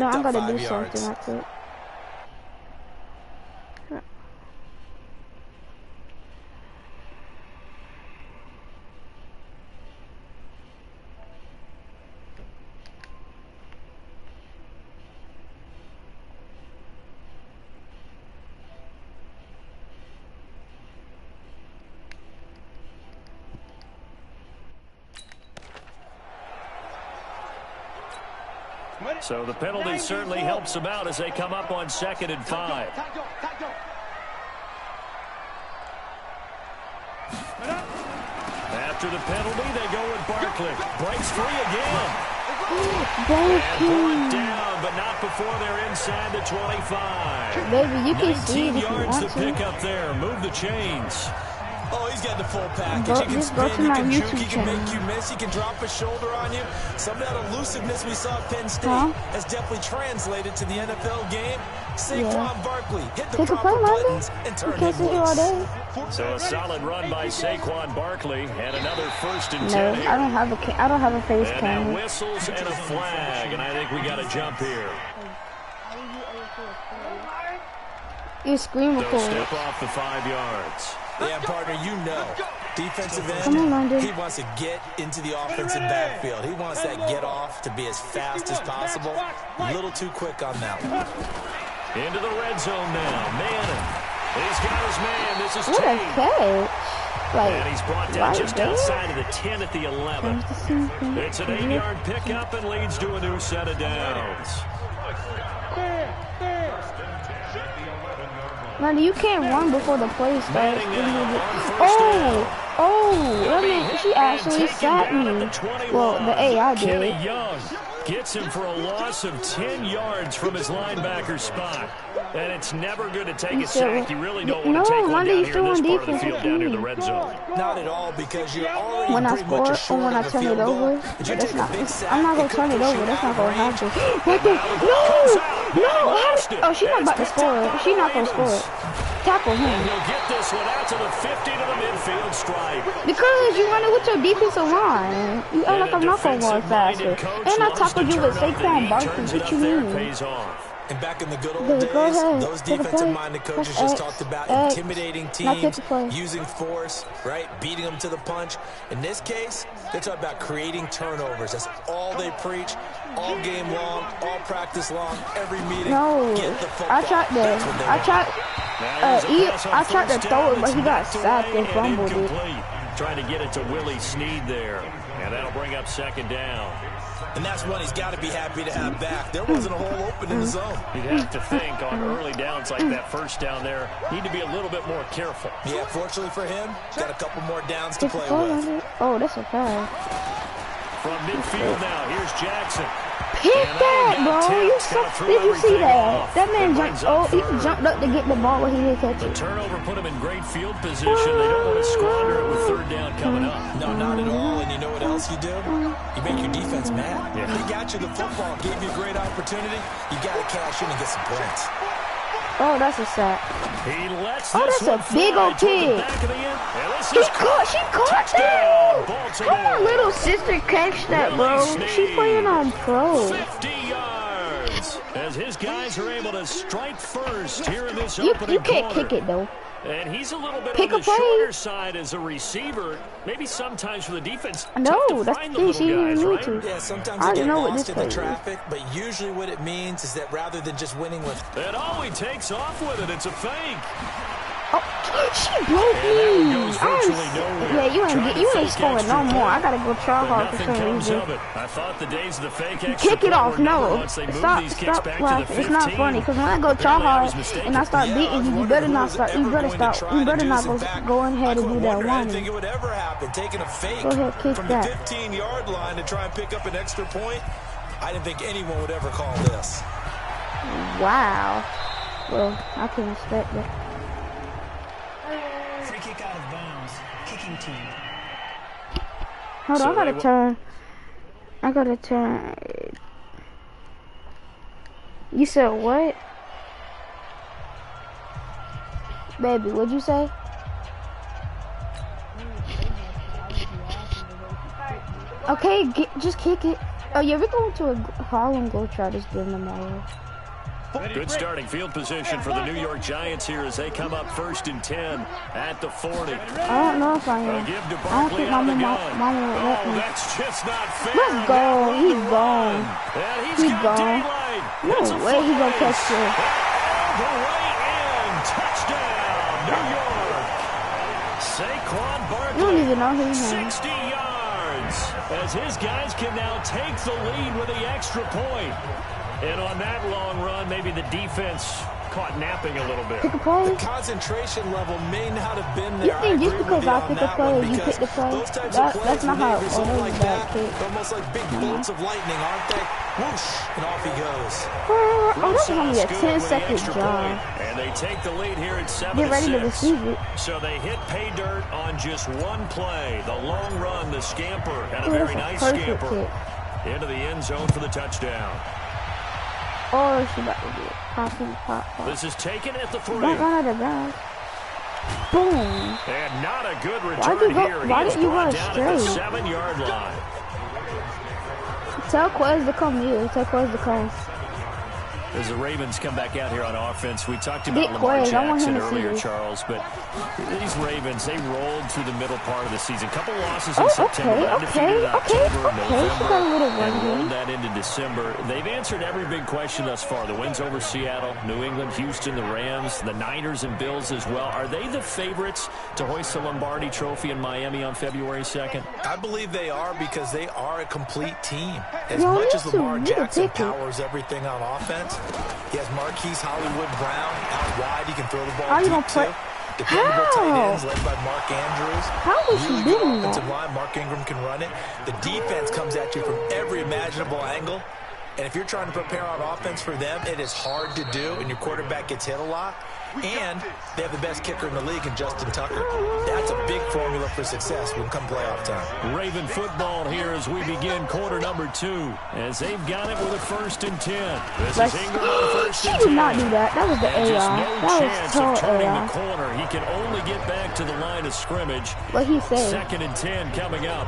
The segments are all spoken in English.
on, I up gotta 5 do yards. something like that. So the penalty certainly helps them out as they come up on 2nd and 5. After the penalty, they go with Barkley. Breaks free again. And brought down, but not before they're inside the 25. Baby, you can see it 19 if you yards want to to. pick up there. Move the chains. Oh, he's got the full package. Go, He can just go spin, to he my can juke, YouTube he can channel. make you miss, he can drop a shoulder on you. Some of that elusiveness we saw at Penn State has definitely translated to the NFL game. Saquon Barkley hit the proper buttons and turned him loose. So a solid run by Saquon Barkley and another 1st and 10 No, here. I don't have a face And camera. now whistles and a flag, and I think we got a jump here. You scream They'll record. step off the 5 yards. Yeah, partner, you know, defensive Come on, end, London. he wants to get into the offensive backfield. He wants that get off to be as fast as possible. A little too quick on that one. Into the red zone now. Manning. He's got his man. This is What a Tate. catch. Like, And he's brought down right just there. outside of the 10 at the 11. It's an 8-yard pickup and leads to a new set of downs. Man, you can't run before the play starts. Manning now on first Oh, that mean she actually sacked me. Well, the AI Kenny did. Young gets him for a loss of 10 yards from his linebacker spot. And it's never good to take a sack. You really don't want to take one down here in this part of the field, down near the red zone. Not at all, because you're already When I pretty much score assured or when I of a turn field it goal. over, But you that's take a not. big sack, I'm not it gonna could turn it push over. you That's out not gonna of range. happen. Right there. No! Oh, she not about to score. She not gonna score. Tackle him. And you'll get this one out to the 50 to the midfield stripe. Because you running with your defensive line. You act like I'm not gonna run faster. And I tackled you with Saquon Barkley. What you mean? Pays off. And back in the good old Go days, ahead. those Take a play. defensive-minded coaches Press just X, talked about X. intimidating Now take teams, the play. using force, right? Beating them to the punch. In this case, they're talking about creating turnovers. That's all they preach, all game long, all practice long, every meeting. No, Get the football. I tried That's what they want. I tried to throw it, but he got sacked and fumbled it. Trying to get it to Willie Snead there. And that'll bring up 2nd down. And that's one he's got to be happy to have back. There wasn't a hole open in the zone. You'd have to think on early downs like that first down there, need to be a little bit more careful. Yeah, fortunately for him, got a couple more downs to play with. Oh, that's a pass. From midfield now, here's Jackson. Hit that, bro. You did you see that? That man jumped. Oh, he jumped up to get the ball, but he didn't catch The it. turnover put him in great field position. They don't want to squander it with 3rd down coming up. No, not at all. And you know what else you do? You make your defense mad. Yeah. They got you the football, gave you a great opportunity. You got to cash in and get some points. Oh, that's a sack. He lets Oh, this that's a one big fly old toward the pig. back of the end. And this She is caught touchdown, that. Baltimore. Come on, little sister, catch that, bro. She playing on pro. 50 yards as his guys are able to strike first here in this You opening can't quarter. kick it though. And he's a little bit Pick on a the play. shorter side as a receiver. Maybe sometimes for the defense. No, tough to that's find the the thing. little She guys, didn't right? need to. Yeah, sometimes I they get know what lost this in the play is. traffic, but usually what it means is that rather than just winning with... And oh, he takes off with it. It's a fake. Oh, she broke And that one me. goes virtually nowhere. Yeah, you Trying to ain't fake scoring no extra more. I point, gotta go try but hard for nothing some comes reason. of it. I thought the days of the fake extra Kick it point off, were no. numbered once they moved Stop these kicks back to the laughing. 15. It's not funny, because when I go try Apparently I was hard mistaken. and I start Yeah, I beating was you, you wondering better who not was start. ever You better going to stop. try You to better do not this. go In fact, go ahead I and do couldn't that wonder anything one. it would ever happen. Taking a fake Go ahead, kick from the that. 15-yard line to try and pick up an extra point. I didn't think anyone would ever call this. Wow. Well, I can expect that. Free kick out of bounds. Kicking team. Hold on, So I gotta they turn. I gotta turn. You said what? Baby, what'd you say? Okay, just kick it. Oh yeah, we're going to a Harlem Globetrotters game tomorrow. Good starting field position for the New York Giants here as they come up 1st and 10 at the 40. I don't know if I am. Give to I don't Barkley think out of the Mama gun. would let me. That's just not fair. Let's go. He's gone. And He's got gone. daylight. No It's a way he's gonna fly. catch it. All the way in. Touchdown, New York. Saquon You Barkley. don't even know who he is. 60 yards as his guys can now take the lead with the extra point. And on that long run, maybe the defense caught napping a little bit. Pick a play. The concentration level may not have been You there. think just I agree because with you I on pick a that play, one, you because pick the play? those types of plays That's not when how they it result is like bad that, pick. they're almost like big bolts of lightning, aren't they? Whoosh, and off he goes. Oh, that's only a Good 10-second with the extra job. point. And they take the lead here at 7-6. Get ready to receive it. So they hit pay dirt on just one play. The long run, the scamper, and a Ooh, very that's nice a perfect scamper kick. into the end zone for the touchdown. Oh, she about to do it. Pop. This is taken at the 3. Don't run out of bounds. Boom. And not a good Why'd return you go- here. why He is didn't you brought run down at the straight? 7-yard line. Tell Quez to come here. Tell Quez to come. As the Ravens come back out here on offense, we talked about Get Lamar Quez. I want him Jackson to see earlier, this. Charles, but these Ravens, they rolled through the middle part of the season. Couple losses in Oh, September, undefeated in October and okay. She got a little November, and run rolled here. that into December. They've answered every big question thus far. The wins over Seattle, New England, Houston, the Rams, the Niners, and Bills as well. Are they the favorites to hoist the Lombardi Trophy in Miami on February 2nd? I believe they are because they are a complete team. As Yo, much you as Lamar too. You Jackson pick it. powers everything on offense, he has Marquise Hollywood Brown out wide. He can throw the ball How you deep gonna too. play- Dependable How? tight ends led by Mark Andrews. How is she Really good doing offensive that? line. Mark Ingram can run it. The defense comes at you from every imaginable angle. And if you're trying to prepare on offense for them, it is hard to do, and your quarterback gets hit a lot. And they have the best kicker in the league in Justin Tucker. That's a big formula for success when come playoff time. Raven football here as we begin quarter number 2, as they've got it with a 1st and 10. This is Ingram on first She and did 10. not do that. That was the And just AI. no That chance was of total turning AI. the corner. He can only get back to the line of scrimmage. What he said. 2nd and 10 coming up.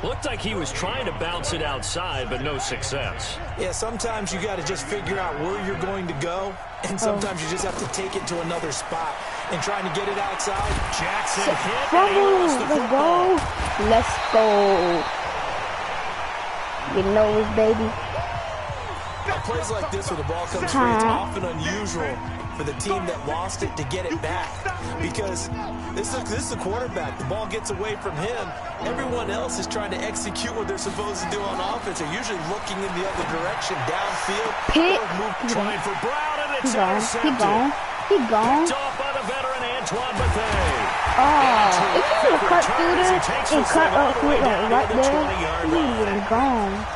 Looked like he was trying to bounce it outside, but no success. Yeah, sometimes you got to just figure out where you're going to go, and sometimes you just have to take it to another spot. And trying to get it outside, Jackson hit, and he Fumble. lost the Let's football. go. Let's go. You know it, baby. on plays like this where the ball comes free, it's often unusual for the team that lost it to get it back, because this is the quarterback. The ball gets away from him. Everyone else is trying to execute what they're supposed to do on offense. They're usually looking in the other direction, downfield. Pick. Trying for Brown, and it's He gone. intercepted. He gone. He gone. Picked off by the veteran Antoine Bethea. Oh, if you would have cut through there and cut up through it like right there, he would have been gone.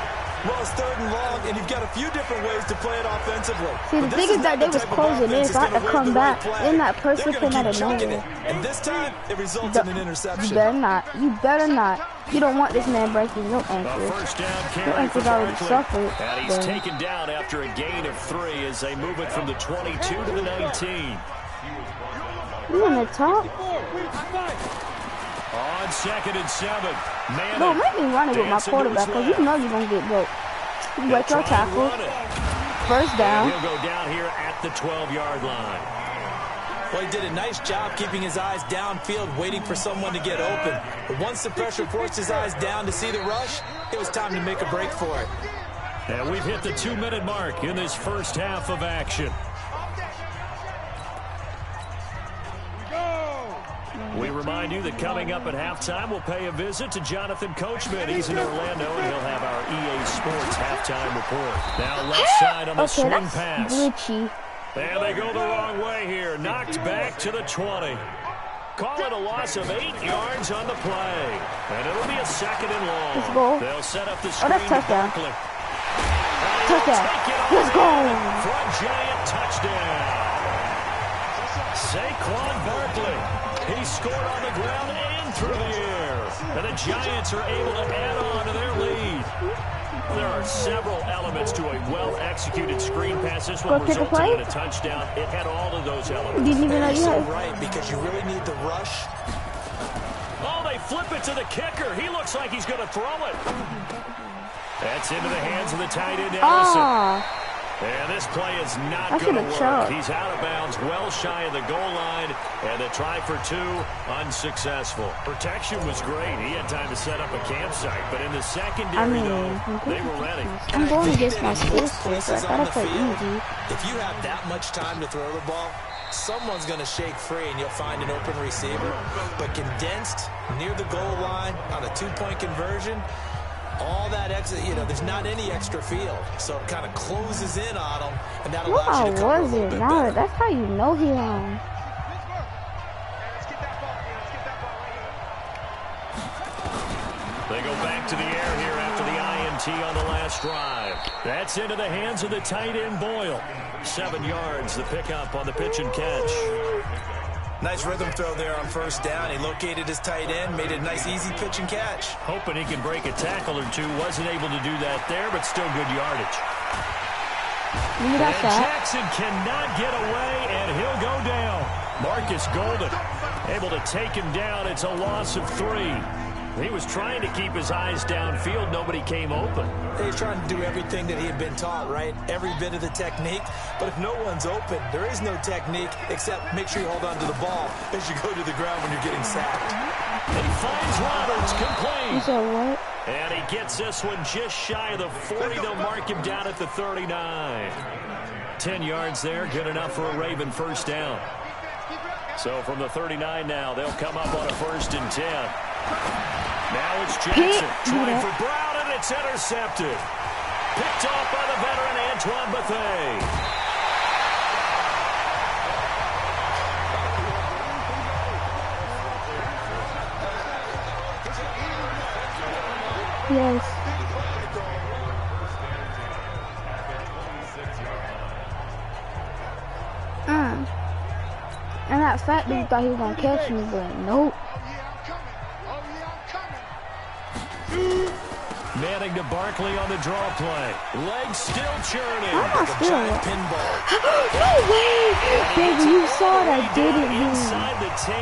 Well, it's 3rd and long, and you've got a few different ways to play it offensively. See, the thing is that they was closing in, so I had to come back. Then that person came out of nowhere. And this time, it results in an interception. You better not. You better not. You don't want this man breaking no ankles. First down Your carry for ankles already Barkley. suffered. And he's Then. taken down after a gain of 3 as they move it from the 22 to the 19. You in the top? On 2nd and 7. Manning. Bro, make me run it with my dancing to quarterback, his because left. you know you're going to get broke. You break Try your and tackle. run it. First down. He'll go down here at the 12-yard line. Well, he did a nice job keeping his eyes downfield, waiting for someone to get open. But once the pressure forced his eyes down to see the rush, it was time to make a break for it. And we've hit the 2-minute mark in this first half of action. We remind you that coming up at halftime, we'll pay a visit to Jonathan Coachman. He's in Orlando, and he'll have our EA Sports halftime report. Now left side on the Okay, swing that's pass. glitchy. And they go the wrong way here. Knocked back to the 20. Call it a loss of 8 yards on the play. And it'll be a 2nd and long. Let's go. They'll set up the Oh, screen that's to touchdown. Barkley. Touchdown. Let's go. For a giant touchdown. Saquon Barkley. He scored on the ground and through the air. And the Giants are able to add on to their lead. There are several elements to a well-executed screen pass. This one Go kick a resulted play? in a touchdown. It had all of those elements. Didn't even know you So had. right, because you really need the rush. Oh, they flip it to the kicker. He looks like he's going to throw it. That's into the hands of the tight end, Ellison. Oh. And this play is not going to work. Choked. He's out of bounds, well shy of the goal line, and the try for two, unsuccessful. Protection was great. He had time to set up a campsite, but in the secondary, they were ready. I'm going against my skills player, so I gotta play easy. If you have that much time to throw the ball, someone's going to shake free and you'll find an open receiver. But condensed near the goal line on a two-point conversion, all that extra, you know, there's not any extra field, so it kind of closes in on them, and that allows you to cover a little bit better. That's how you know he won. They go back to the air here after the INT on the last drive. That's into the hands of the tight end Boyle. 7 yards, the pickup on the pitch and catch. Nice rhythm throw there on first down. He located his tight end, made a nice easy pitch and catch. Hoping he can break a tackle or two. Wasn't able to do that there, but still good yardage. And Jackson cannot get away, and he'll go down. Marcus Golden able to take him down. It's a loss of 3. He was trying to keep his eyes downfield. Nobody came open. He's trying to do everything that he had been taught, right? Every bit of the technique. But if no one's open, there is no technique except make sure you hold on to the ball as you go to the ground when you're getting sacked. And he finds Roberts complete. You said what? And he gets this one just shy of the 40. They'll mark him down at the 39. 10 yards there, good enough for a Raven first down. So from the 39 now, they'll come up on a 1st and 10. Now it's Jackson trying for Brown, and it's intercepted. Picked off by the veteran Antoine Bethea. Yes. And that fat dude thought he was gonna catch me, but nope. Manning to Barkley on the draw play. Legs still churning. I'm not still. Pinball. No way! Baby, you saw it. I didn't inside the 10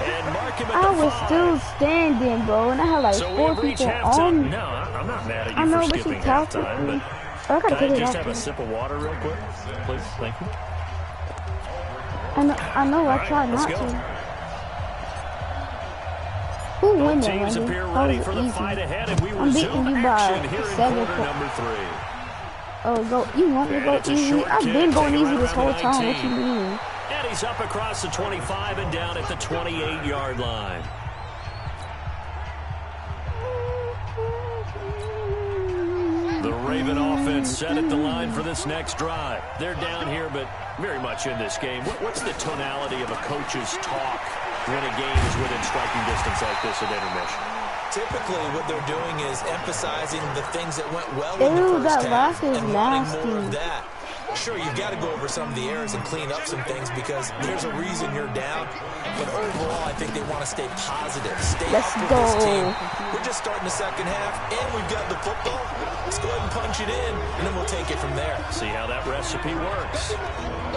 and mark him at I the was 5. still standing, bro, and I had like 4 people on me. No, I'm not mad at you I know, for but skipping you talked to halftime, me. but I gotta can I pick it just up. have a sip of water real quick? Please, thank you. I know, I tried not go. to. Who won that, Teams Wendy? appear That ready was for the easy. fight ahead, and we I'm beating resume you by action here in 7 quarter number 3. Oh, go! You want me to go And it's a easy? short I've kick, been going taken easy right this whole around the time. What you 19. mean? And he's up across the 25 and down at the 28-yard line. The Raven offense set at the line for this next drive. They're down here, but very much in this game. What's the tonality of a coach's talk when a game is within striking distance like this at intermission? Typically, what they're doing is emphasizing the things that went well in the That first half laugh is and wanting more of nasty. that. Sure, you've got to go over some of the errors and clean up some things because there's a reason you're down. But overall, I think they want to stay positive, stay Let's up with go. this team. We're just starting the second half, and we've got the football. Let's go ahead and punch it in, and then we'll take it from there. See how that recipe works.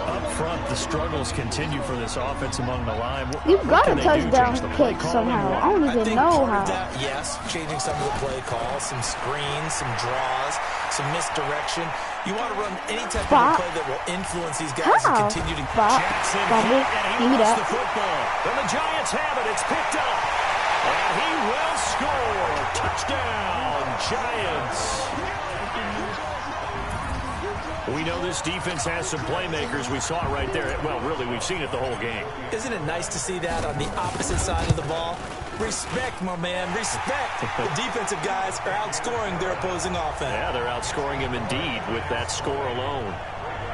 Up front, the struggles continue for this offense among the line. You got a can they do? touchdown Change the play kick calling? somehow. I don't I even think know part how. of that, yes, changing some of the play calls, some screens, some draws, some misdirection. You want to run any type of a play that will influence these guys and continue to Jackson Bobby, hit, and he lost the football. And the Giants have it. It's picked up. And he will score. Touchdown, Giants. We know this defense has some playmakers. We saw it right there. Well, really, we've seen it the whole game. Isn't it nice to see that on the opposite side of the ball? Respect, my man, respect. The defensive guys are outscoring their opposing offense. Yeah, they're outscoring him indeed with that score alone.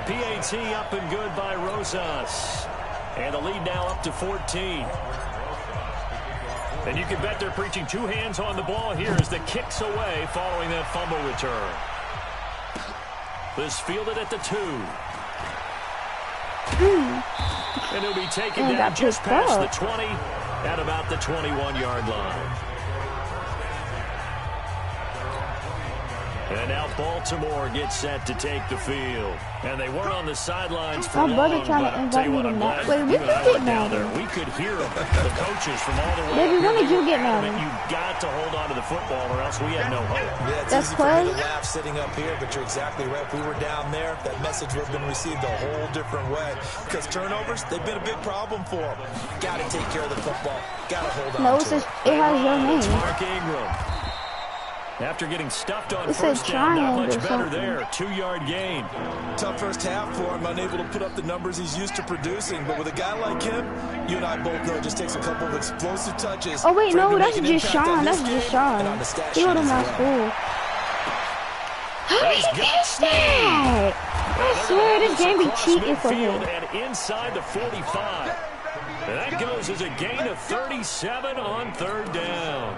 PAT up and good by Rosas. And the lead now up to 14. And you can bet they're preaching 2 hands on the ball here as the kick's away following that fumble return. This fielded at the 2. And he'll be taken down just past the 20 at about the 21-yard line. And now Baltimore gets set to take the field. And they weren't on the sidelines for My brother long, trying but to I'll invite tell you me what, to I'm match. glad Wait, when you did and I you went get down there. married? We could hear them, the coaches from all the way Baby, up when here. did you They get were adamant, married? you've got to hold on to the football or else we had no hope. Yeah, it's That's easy for me close. to laugh sitting up here, but you're exactly right. If we were down there, that message would have been received a whole different way. Because turnovers, they've been a big problem for them. Got to take care of the football. Got to hold on No, it to says it. it has your It's name. Mark Ingram. After getting stuffed on It said first down, not much triangle better something. there. 2-yard gain. Tough first half for him, unable to put up the numbers he's used to producing. But with a guy like him, you and I both know it just takes a couple of explosive touches. Oh wait, for him no, to that's make an just impact on Sean. this That's just game and on Sean. the stat He sheet went to as my well. school. How did He's he got catch Snead. that? I swear this game be cheating for Midfield him. and inside the 45. And that goes as a gain of 37 on third down.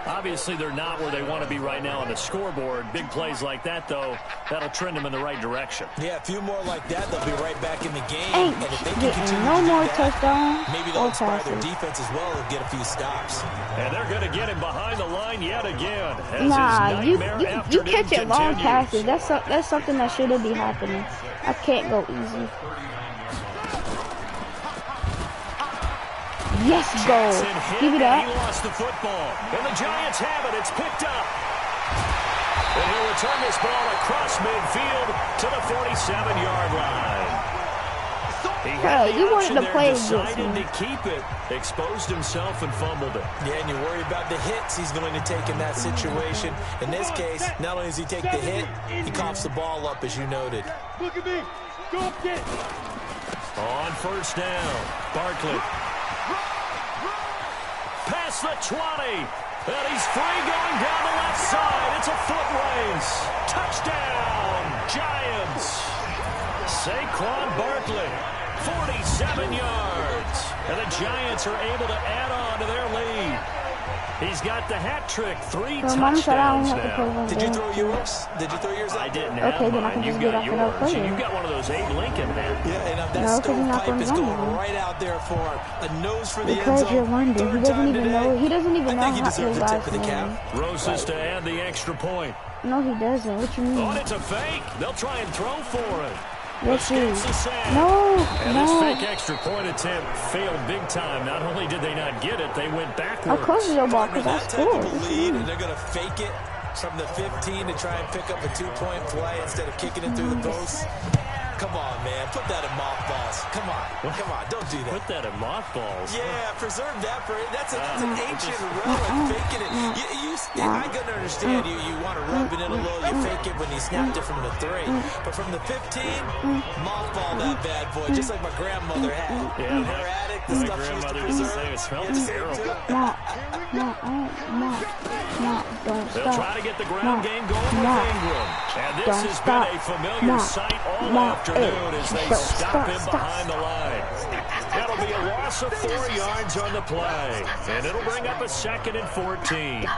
Obviously, they're not where they want to be right now on the scoreboard. Big plays like that, though, that'll trend them in the right direction. Yeah, a few more like that, they'll be right back in the game. Ain't And if they can getting continue no to do more that, touchdowns maybe they'll or inspire their passes. defense as well and get a few stops. And they're going to get him behind the line yet again. As Nah, his you nightmare you afternoon catch it long continues. passes. That's something that shouldn't be happening. I can't go easy. Yes, go. Jackson hit Give me and that. he lost the football. And the Giants have it. It's picked up. And he'll return this ball across midfield to the 47-yard line. He had Hey, the you wanted option to there, play against decided me. to keep it, exposed himself and fumbled it. Yeah, and you worry about the hits he's going to take in that situation. In this case, not only does he take the hit, he coughs the ball up, as you noted. Look at me. Go get. On first down, Barkley. Past the 20. And he's free going down the left side. It's a foot race. Touchdown, Giants. Saquon Barkley, 47 yards. And the Giants are able to add on to their lead. He's got the hat trick, 3 So Mom said I touchdowns don't have to play now. one Did you game. throw yours? Did you throw yours out? I didn't Okay, have then I mine. can You just get got off without yours. playing. You got one of those Abe Lincoln, man. Yeah, and that No, 'cause he's not stovepipe gonna is run going it. right out there for him. A nose for the end Because zone. you're London. He Third doesn't time even today. know. He doesn't even I know think he how deserves his a tip last of the cap. name. Roses to add the extra point. No, he doesn't. What you Oh, mean? and it's a fake. They'll try and throw for it. Let's see. Escapes the sack. No, And this no. fake extra point attempt failed big time. Not only did they not get it, they went backwards. Of course it's your ball because I That type scored. of a What you lead, mean? and they're going to fake it from the 15 to try and pick up a 2-point play instead of kicking it through the post. Come on, man. Put that in mothballs. Come on. Come on. Don't do that. Put that in mothballs. Yeah, preserve that for that's an ancient relic. Faking it. I can understand you want to rub it in a little. You fake it when he snapped it from the 3, but from the 15, mothball that bad boy, just like my grandmother had. Yeah, Her attic, the my stuff she used to grandmother used to preserve. say it smelled You had to say it terrible. too. Don't They'll stop. try to get the ground No. game going with No. Ingram. And this Don't has stop. been a familiar No. sight all No. afternoon as they Don't stop him stop. behind the line. That'll be a loss of 4 yards on the play. And it'll bring up a 2nd and 14.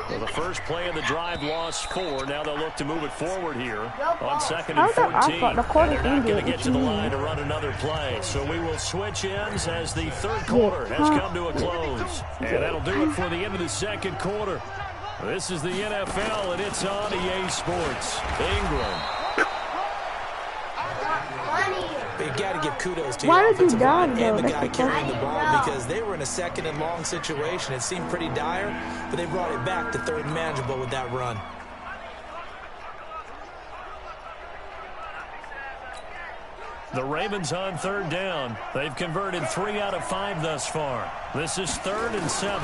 Well, the first play of the drive lost 4. Now they'll look to move it forward here on 2nd and I thought 14. the quarter And they're not going to ended. get to the line to run another play. So we will switch ends as the third quarter has come to a close. And that'll do it for the end of the second quarter. This is the NFL, and it's on EA Sports. Ingram. But you got to give kudos to Why your did you offensive line dive, and the though? guy That's carrying the the ball because they were in a 2nd and long situation. It seemed pretty dire, but they brought it back to 3rd and manageable with that run. The Ravens on 3rd down. They've converted 3 out of 5 thus far. This is 3rd and 7.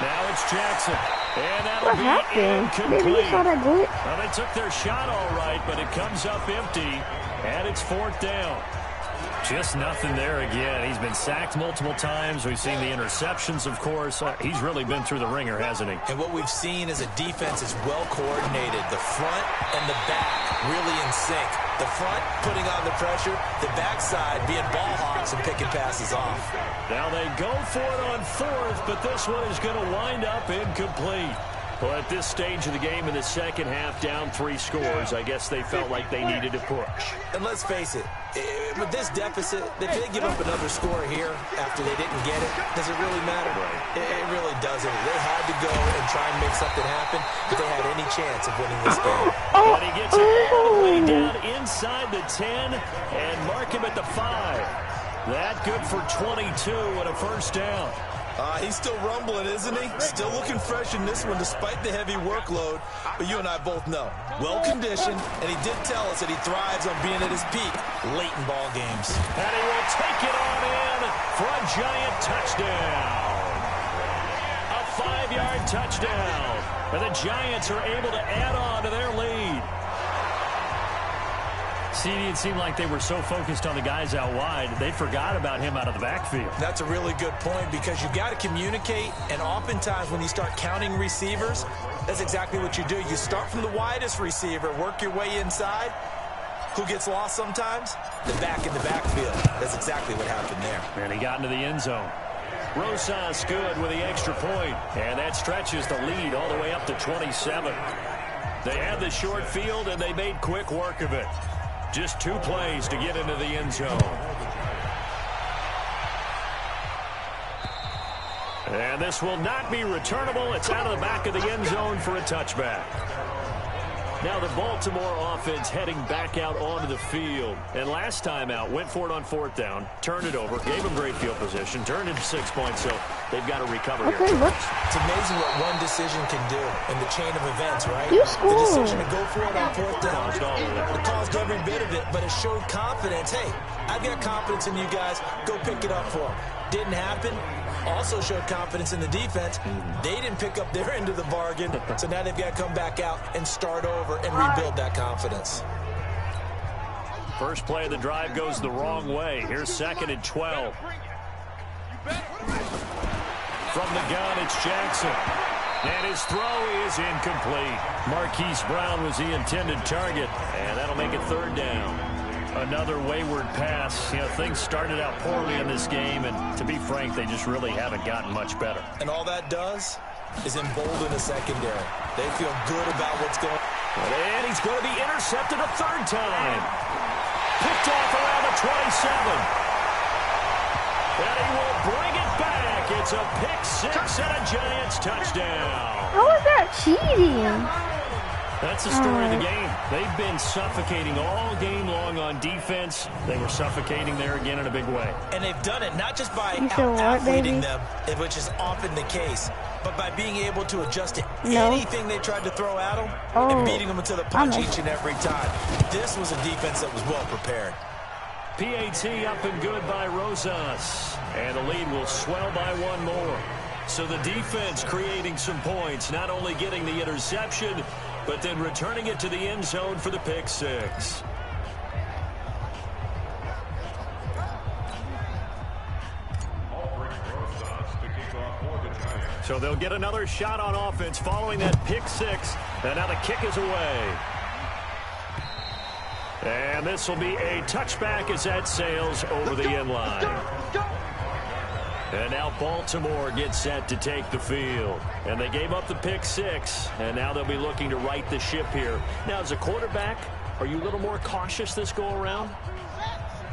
Now it's Jackson. And that'll What be happened? incomplete. Baby, you saw that glitch? Well, they took their shot all right, but it comes up empty, and it's 4th down. Just nothing there again. He's been sacked multiple times. We've seen the interceptions, of course. He's really been through the ringer, hasn't he? And what we've seen is a defense is well coordinated. The front and the back really in sync. The front putting on the pressure, the backside being ball hawks and picking passes off. Now they go for it on 4th, but this one is going to wind up incomplete. Well, at this stage of the game in the second half, down 3 scores, I guess they felt like they needed to push. And let's face it, with this deficit, if they give up another score here after they didn't get it, does it really matter? Right. It really doesn't. They had to go and try and make something happen if they had any chance of winning this game. And he gets it all the way down inside the 10 and mark him at the 5. That good for 22 and a first down. He's still rumbling, isn't he? Still looking fresh in this one despite the heavy workload. But you and I both know, well-conditioned, and he did tell us that he thrives on being at his peak late in ball games. And he will take it on in for a giant touchdown. A 5-yard touchdown. And the Giants are able to add on to their lead. CD, it seemed like they were so focused on the guys out wide, they forgot about him out of the backfield. That's a really good point because you've got to communicate, and oftentimes when you start counting receivers, that's exactly what you do. You start from the widest receiver, work your way inside. Who gets lost sometimes? The back in the backfield. That's exactly what happened there. And he got into the end zone. Rosas good with the extra point, and that stretches the lead all the way up to 27. They had the short field, and they made quick work of it. Just 2 plays to get into the end zone. And this will not be returnable. It's out of the back of the end zone for a touchback. Now the Baltimore offense heading back out onto the field. And last time out, went for it on 4th down, turned it over, gave them great field position, turned into 6 points, so they've got to recover here. It's amazing what one decision can do in the chain of events, right? You scored. The decision to go for it on 4th down. It caused every bit of it, but it showed confidence. Hey, I've got confidence in you guys. Go pick it up for them. Didn't happen. Also showed confidence in the defense. They didn't pick up their end of the bargain, so now they've got to come back out and start over and rebuild that confidence. First play of the drive goes the wrong way. Here's 2nd and 12. From the gun, it's Jackson. And his throw is incomplete. Marquise Brown was the intended target, and that'll make it 3rd down. Another wayward pass. You know, things started out poorly in this game, and to be frank, they just really haven't gotten much better. And all that does is embolden the secondary. They feel good about what's going on. And he's going to be intercepted a 3rd time. Picked off around the 27. And he will bring it back. It's a pick 6 and a Giants touchdown. How is that cheating? That's the story of the game. They've been suffocating all game long on defense. They were suffocating there again in a big way. And they've done it not just by out-athleting them, which is often the case, but by being able to adjust to anything they tried to throw at them and beating them to the punch each and every time. This was a defense that was well prepared. PAT up and good by Rosas. And the lead will swell by 1 more. So the defense creating some points, not only getting the interception, but then returning it to the end zone for the pick 6. So they'll get another shot on offense following that pick 6. And now the kick is away. And this will be a touchback as that sails over the end line. And now Baltimore gets set to take the field. And they gave up the pick 6, and now they'll be looking to right the ship here. Now, as a quarterback, are you a little more cautious this go-around?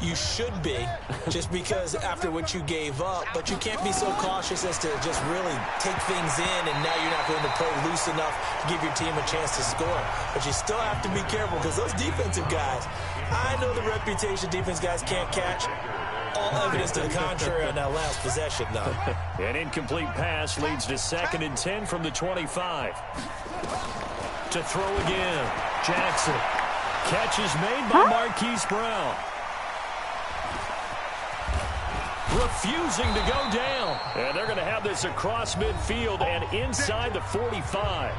You should be, just because after what you gave up, but you can't be so cautious as to just really take things in, and now you're not going to play loose enough to give your team a chance to score. But you still have to be careful, because those defensive guys, I know the reputation defense guys can't catch. All evidence to the contrary on that last possession, though. An incomplete pass leads to 2nd and 10 from the 25. To throw again. Jackson. Catch is made by Marquise Brown. Refusing to go down. And they're going to have this across midfield and inside the 45.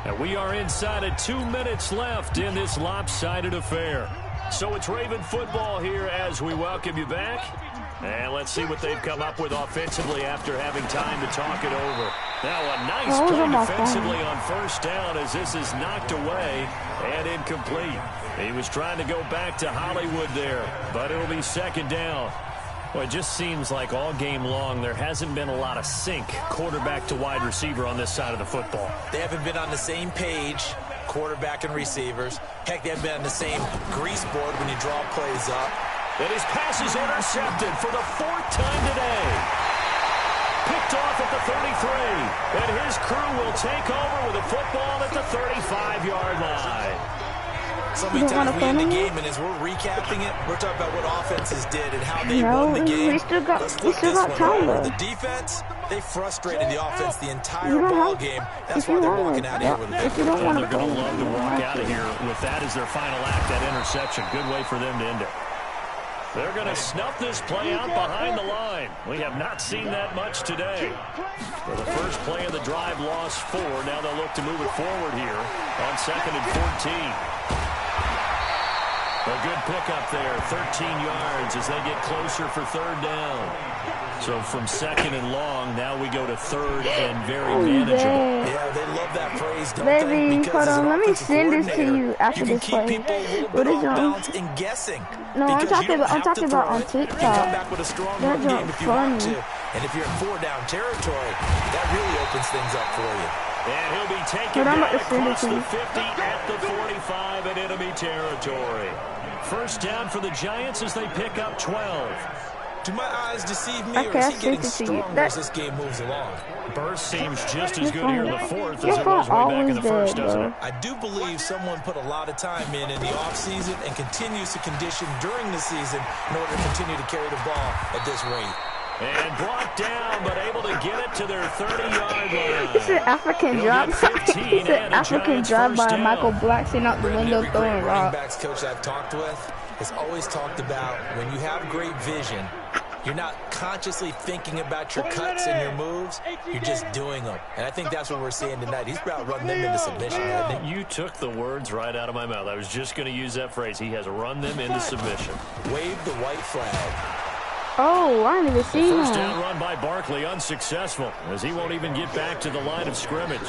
And we are inside of 2 minutes left in this lopsided affair. So it's Raven football here as we welcome you back. And let's see what they've come up with offensively after having time to talk it over. Now a nice play defensively on 1st down as this is knocked away and incomplete. He was trying to go back to Hollywood there, but it'll be 2nd down. Well, it just seems like all game long there hasn't been a lot of sync quarterback to wide receiver on this side of the football. They haven't been on the same page, quarterback and receivers. Heck, they haven't been on the same grease board when you draw plays up. And his pass is intercepted for the 4th time today. Picked off at the 33. And his crew will take over with the football at the 35-yard line. So many times we end the game, and as we're recapping it, we're talking about what offenses did and how they won the game. We still got time though. The defense, they frustrated the offense the entire ball game. That's why they're walking out of here with a victory. And they're going to love to walk out of here with that as their final act, that interception. Good way for them to end it. They're going to snuff this play out behind the line. We have not seen that much today. For the first play of the drive, lost 4. Now they'll look to move it forward here on 2nd and 14. A good pickup there, 13 yards as they get closer for 3rd down. So from 2nd and long, now we go to 3rd and very manageable. Yeah, they love that phrase, don't Baby, they? hold on, let me send this to you after this play. What is it? And guessing. No, I'm talking about on TikTok. Come back with a strong run game if you want funny. to. And if you're in 4-down territory, that really opens things up for you. And he'll be taken down across the 50 at the 45 in enemy territory. First down for the Giants as they pick up 12. Do my eyes deceive me, or is he getting stronger as this game moves along? Burst seems just as good here in the 4th as it was way back in the 1st, doesn't it? I do believe someone put a lot of time in the offseason and continues to condition during the season in order to continue to carry the ball at this rate. And brought down, but able to get it to their 30-yard line. It's an African drop. It's an African drop by Michael Black sitting out the window throwing rocks. Running backs coach I've talked with has always talked about when you have great vision, you're not consciously thinking about your cuts and your moves. You're just doing them. And I think that's what we're seeing tonight. He's about run them into submission, hasn't he? You took the words right out of my mouth. I was just going to use that phrase. He has run them into submission. Wave the white flag. Oh, I didn't even see him. First down run by Barkley, unsuccessful, as he won't even get back to the line of scrimmage.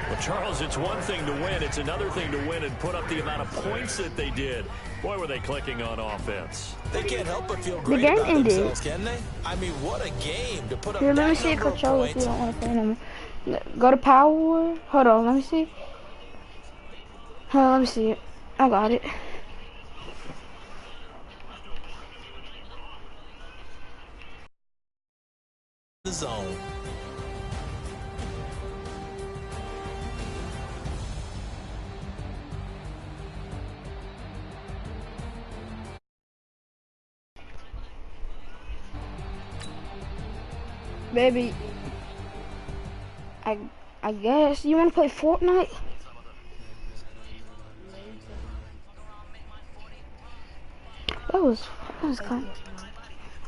Well, Charles, it's one thing to win. It's another thing to win and put up the amount of points that they did. Boy, were they clicking on offense. They can't help but feel great about themselves, can they? I mean, what a game to put up. Here, let me see a control if you don't want to play no more. Go to power. Hold on, let me see. Let me see it. I got it. The zone. Baby, I guess you want to play Fortnite? That was kind of